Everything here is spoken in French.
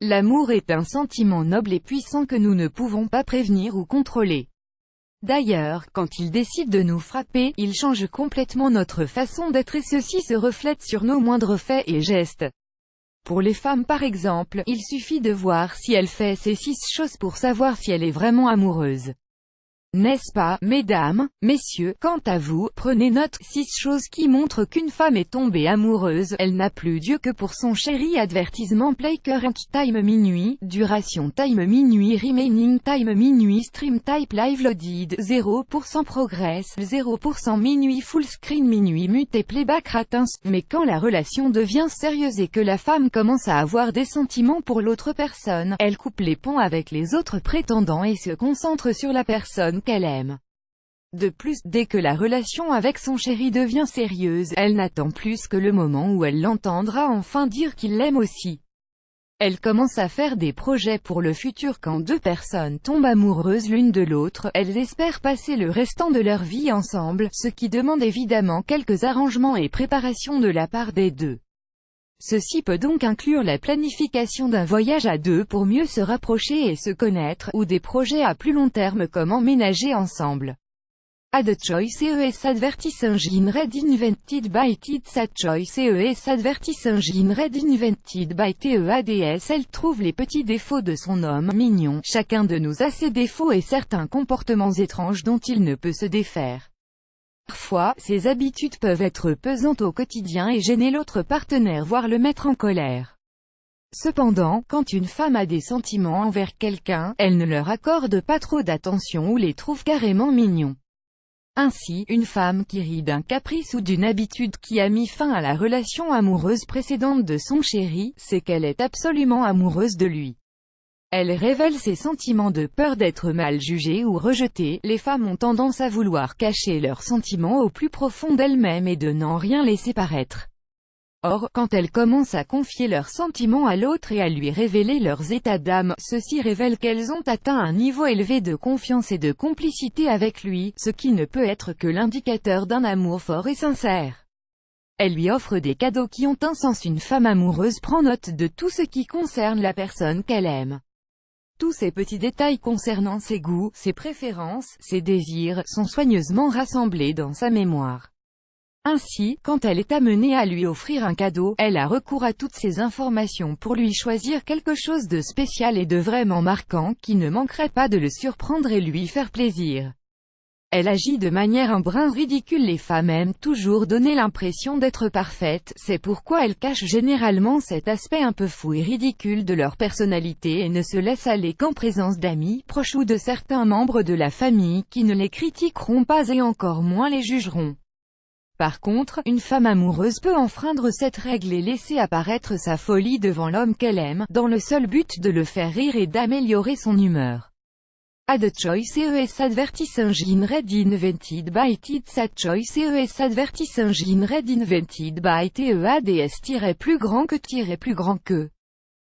L'amour est un sentiment noble et puissant que nous ne pouvons pas prévenir ou contrôler. D'ailleurs, quand il décide de nous frapper, il change complètement notre façon d'être et ceci se reflète sur nos moindres faits et gestes. Pour les femmes par exemple, il suffit de voir si elle fait ces 6 choses pour savoir si elle est vraiment amoureuse. N'est-ce pas, mesdames, messieurs, quant à vous, prenez note, 6 choses qui montrent qu'une femme est tombée amoureuse, elle n'a plus d'yeux que pour son chéri. Advertisement play current time minuit, duration time minuit, remaining time minuit, stream type live loaded, 0% progress, 0% minuit, full screen minuit, mute et playback ratin. Mais quand la relation devient sérieuse et que la femme commence à avoir des sentiments pour l'autre personne, elle coupe les ponts avec les autres prétendants et se concentre sur la personne qu'elle aime. De plus, dès que la relation avec son chéri devient sérieuse, elle n'attend plus que le moment où elle l'entendra enfin dire qu'il l'aime aussi. Elle commence à faire des projets pour le futur. Quand 2 personnes tombent amoureuses l'une de l'autre, elles espèrent passer le restant de leur vie ensemble, ce qui demande évidemment quelques arrangements et préparations de la part des deux. Ceci peut donc inclure la planification d'un voyage à 2 pour mieux se rapprocher et se connaître, ou des projets à plus long terme comme emménager ensemble. Add choice ES advertising in red invented by Tids. Add choice ES advertising in red invented by TEADS. Elle trouve les petits défauts de son homme mignon. Chacun de nous a ses défauts et certains comportements étranges dont il ne peut se défaire. Parfois, ces habitudes peuvent être pesantes au quotidien et gêner l'autre partenaire voire le mettre en colère. Cependant, quand une femme a des sentiments envers quelqu'un, elle ne leur accorde pas trop d'attention ou les trouve carrément mignons. Ainsi, une femme qui rit d'un caprice ou d'une habitude qui a mis fin à la relation amoureuse précédente de son chéri, c'est qu'elle est absolument amoureuse de lui. Elle révèle ses sentiments de peur d'être mal jugée ou rejetée. Les femmes ont tendance à vouloir cacher leurs sentiments au plus profond d'elles-mêmes et de n'en rien laisser paraître. Or, quand elles commencent à confier leurs sentiments à l'autre et à lui révéler leurs états d'âme, ceci révèle qu'elles ont atteint un niveau élevé de confiance et de complicité avec lui, ce qui ne peut être que l'indicateur d'un amour fort et sincère. Elle lui offre des cadeaux qui ont un sens. Une femme amoureuse prend note de tout ce qui concerne la personne qu'elle aime. Tous ces petits détails concernant ses goûts, ses préférences, ses désirs, sont soigneusement rassemblés dans sa mémoire. Ainsi, quand elle est amenée à lui offrir un cadeau, elle a recours à toutes ces informations pour lui choisir quelque chose de spécial et de vraiment marquant, qui ne manquerait pas de le surprendre et lui faire plaisir. Elle agit de manière un brin ridicule. Les femmes aiment toujours donner l'impression d'être parfaites, c'est pourquoi elles cachent généralement cet aspect un peu fou et ridicule de leur personnalité et ne se laissent aller qu'en présence d'amis, proches ou de certains membres de la famille qui ne les critiqueront pas et encore moins les jugeront. Par contre, une femme amoureuse peut enfreindre cette règle et laisser apparaître sa folie devant l'homme qu'elle aime, dans le seul but de le faire rire et d'améliorer son humeur. Add choice ES advertising in red invented by Tids. Add choice ES advertising in red invented by TEADS. Plus grand que plus grand que.